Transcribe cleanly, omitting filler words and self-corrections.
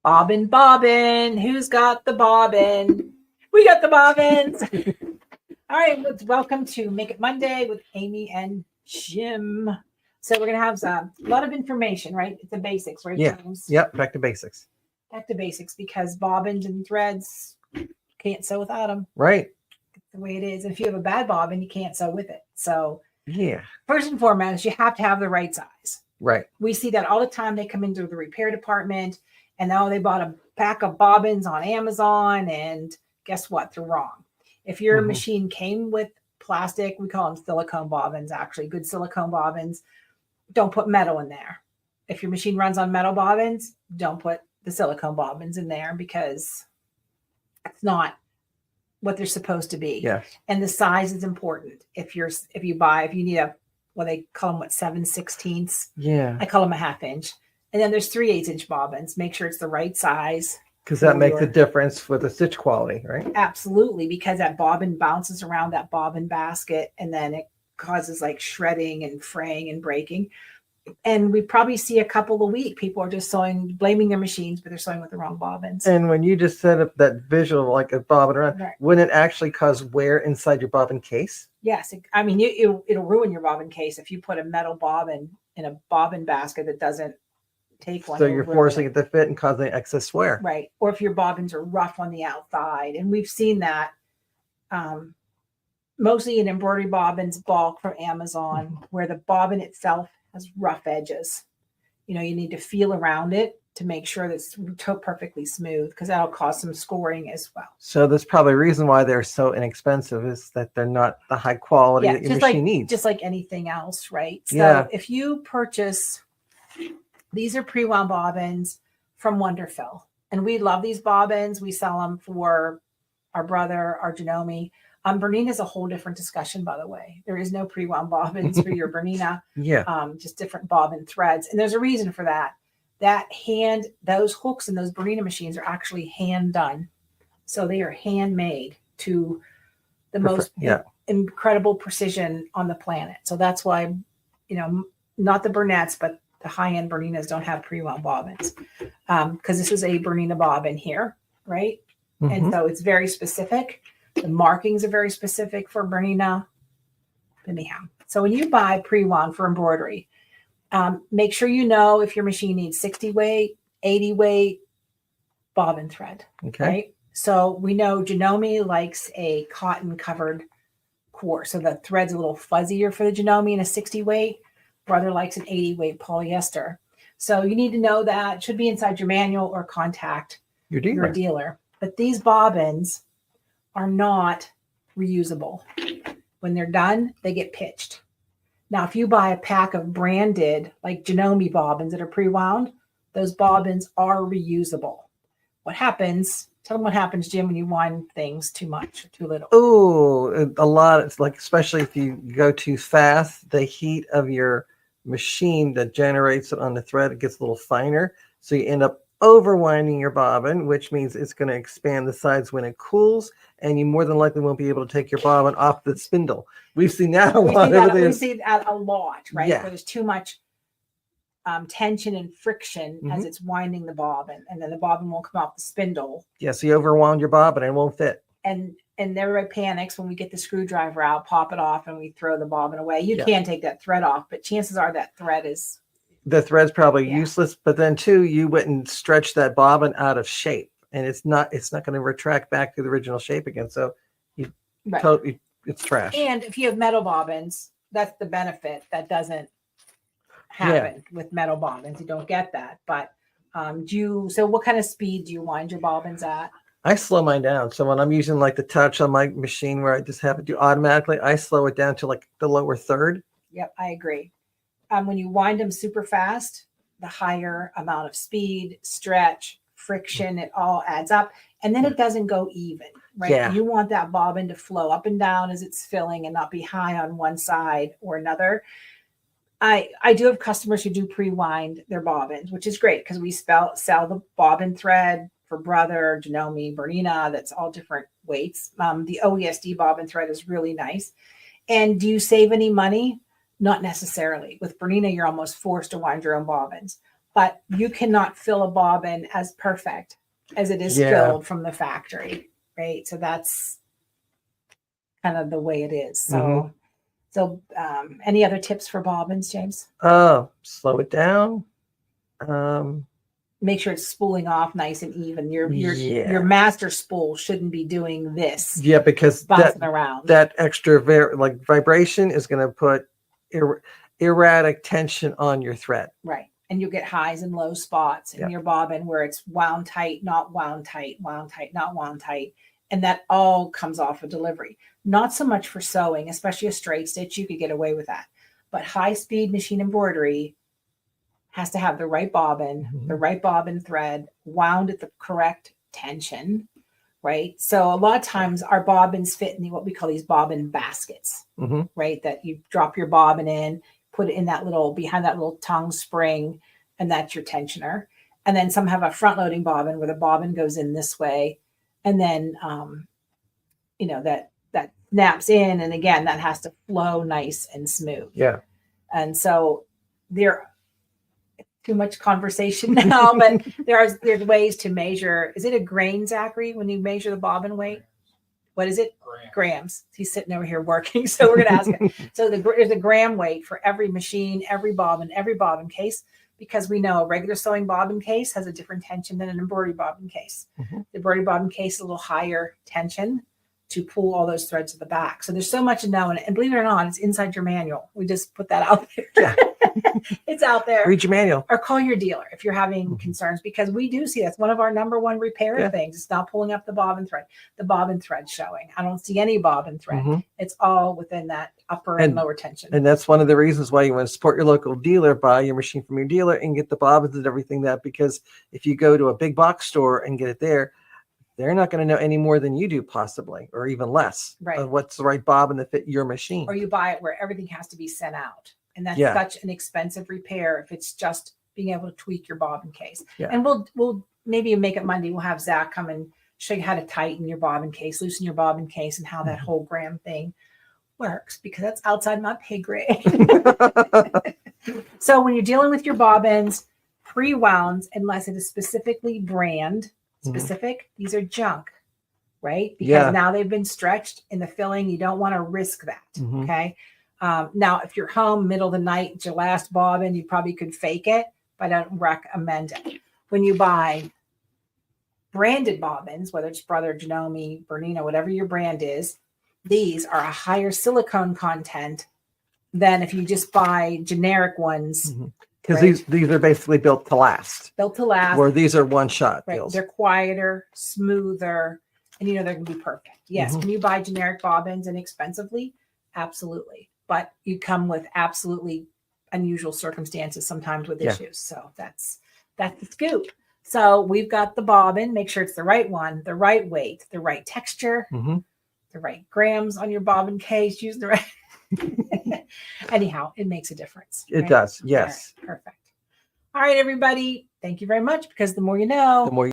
Bobbin, bobbin. Who's got the bobbin? We got the bobbins. All right, welcome to Make It Monday with Amy and Jim. So we're going to have a lot of information, right? It's the basics, right, James? Yep, back to basics. Back to basics, because bobbins and threads can't sew without them. Right. It's the way it is. And if you have a bad bobbin, you can't sew with it. So yeah, first and foremost, you have to have the right size. Right. We see that all the time. They come into the repair department and they bought a pack of bobbins on Amazon, and guess what? They're wrong. If your machine came with plastic, we call them silicone bobbins, actually, good silicone bobbins, don't put metal in there. If your machine runs on metal bobbins, don't put the silicone bobbins in there, because it's not what they're supposed to be. Yes. And the size is important. If you need they call them 7/16. Yeah. I call them a 1/2 inch. And then there's 3/8 inch bobbins. Make sure it's the right size. Because that makes a difference with the stitch quality, right? Absolutely, because that bobbin bounces around that bobbin basket, and then it causes like shredding and fraying and breaking. And we probably see a couple a week. People are just blaming their machines, but they're sewing with the wrong bobbins. And when you just set up that visual, like a bobbin around, right, wouldn't it actually cause wear inside your bobbin case? Yes. It'll ruin your bobbin case if you put a metal bobbin in a bobbin basket that doesn't take one. So you're forcing it to fit and causing excess wear. Right. Or if your bobbins are rough on the outside. And we've seen that mostly in embroidery bobbins, bulk from Amazon, where the bobbin itself has rough edges. You need to feel around it to make sure that it's perfectly smooth, because that'll cause some scoring as well. So there's probably a reason why they're so inexpensive, is that they're not the high quality that your machine needs. Just like anything else, right? So if you purchase, these are pre-wound bobbins from Wonderfill, and we love these bobbins. We sell them for our brother, our Janome. Bernina is a whole different discussion, by the way. There is no pre-wound bobbins for your Bernina. Just different bobbin threads. And there's a reason for that. Those hooks in those Bernina machines are actually hand done. So they are handmade to the most incredible precision on the planet. So that's why, not the Burnett's, but the high-end Berninas don't have pre-wound bobbins, because this is a Bernina bobbin here, right? And so it's very specific. The markings are very specific for Bernina. Anyhow, so when you buy pre-wound for embroidery, make sure you know if your machine needs 60 weight, 80 weight bobbin thread. Okay. Right? So we know Janome likes a cotton covered core. So the thread's a little fuzzier for the Janome in a 60 weight. Brother likes an 80 weight polyester. So you need to know that. It should be inside your manual, or contact your dealer. But these bobbins are not reusable. When they're done, they get pitched. Now, if you buy a pack of branded, like Janome bobbins that are pre-wound, those bobbins are reusable. Tell them what happens, Jim, when you wind things too much or too little. Oh, a lot. It's like, especially if you go too fast, the heat of your machine that generates it on the thread, it gets a little finer. So you end up overwinding your bobbin, which means it's going to expand the sides when it cools, and you more than likely won't be able to take your bobbin off the spindle. We've seen that a lot. We see that a lot, right? Yeah. Where there's too much tension and friction as it's winding the bobbin, and then the bobbin won't come off the spindle. Yeah, so you overwound your bobbin and it won't fit. And everybody panics when we get the screwdriver out, pop it off, and we throw the bobbin away. You can take that thread off, but chances are that thread is... The thread's probably useless, but then too, you wouldn't stretch that bobbin out of shape, and it's not going to retract back to the original shape again. So it's trash. And if you have metal bobbins, that's the benefit. That doesn't happen with metal bobbins. You don't get that. But so what kind of speed do you wind your bobbins at? I slow mine down. So when I'm using like the touch on my machine where I just have it do automatically, I slow it down to like the lower third. Yep, I agree. When you wind them super fast, the higher amount of speed, stretch, friction, it all adds up. And then it doesn't go even, right? Yeah. You want that bobbin to flow up and down as it's filling and not be high on one side or another. I do have customers who do pre-wind their bobbins, which is great because we sell the bobbin thread for Brother, Janome, Bernina. That's all different weights. The OESD bobbin thread is really nice. And do you save any money? Not necessarily. With Bernina, you're almost forced to wind your own bobbins. but you cannot fill a bobbin as perfect as it is filled from the factory, right? So that's kind of the way it is. So, any other tips for bobbins, James? Slow it down. Make sure it's spooling off nice and even. Your master spool shouldn't be doing this. Yeah, because bouncing around. That extra vibration is going to put erratic tension on your thread. Right. And you'll get highs and low spots in your bobbin where it's wound tight, not wound tight, wound tight, not wound tight. And that all comes off of delivery. Not so much for sewing, especially a straight stitch. You could get away with that. But high-speed machine embroidery has to have the right bobbin, the right bobbin thread, wound at the correct tension, right? So a lot of times our bobbins fit in what we call these bobbin baskets, right? That you drop your bobbin in, put it in that little, behind that little tongue spring, and that's your tensioner. And then some have a front-loading bobbin where the bobbin goes in this way, and then, that snaps in, and again, that has to flow nice and smooth. Yeah. And so too much conversation now, but there's ways to measure. Is it a grain, Zachary, when you measure the bobbin weight? What is it? Grams. He's sitting over here working, so we're going to ask him. So there's a gram weight for every machine, every bobbin case, because we know a regular sewing bobbin case has a different tension than an embroidery bobbin case. The embroidery bobbin case is a little higher tension to pull all those threads to the back. So there's so much to know. And believe it or not, it's inside your manual. We just put that out there. Yeah. It's out there. Read your manual. Or call your dealer if you're having concerns, because we do see that's one of our number one repair things. It's not pulling up the bobbin thread. The bobbin thread showing. I don't see any bobbin thread. It's all within that upper and lower tension. And that's one of the reasons why you want to support your local dealer, buy your machine from your dealer and get the bobbins and everything because if you go to a big box store and get it there, they're not going to know any more than you do, possibly, or even less, of what's the right bobbin to fit your machine. Or you buy it where everything has to be sent out. And that's such an expensive repair if it's just being able to tweak your bobbin case. Yeah. And we'll maybe make it Monday. We'll have Zach come and show you how to tighten your bobbin case, loosen your bobbin case, and how that whole gram thing works, because that's outside my pay grade. So when you're dealing with your bobbins, pre-wounds, unless it is specifically brand specific, these are junk, right? Because now they've been stretched in the filling. You don't want to risk that. Okay. Now, if you're home middle of the night, it's your last bobbin, you probably could fake it, but I don't recommend it. When you buy branded bobbins, whether it's Brother, Janome, Bernina, whatever your brand is, these are a higher silicone content than if you just buy generic ones. Because these are basically built to last. Built to last. Where these are one-shot deals. They're quieter, smoother, and they're going to be perfect. Yes. Can you buy generic bobbins inexpensively? Absolutely. But you come with absolutely unusual circumstances sometimes with issues. So that's the scoop. So we've got the bobbin. Make sure it's the right one, the right weight, the right texture, the right grams on your bobbin case. Use the right. Anyhow, it makes a difference. It does. Yes. Right, perfect. All right, everybody. Thank you very much, because the more you know, the more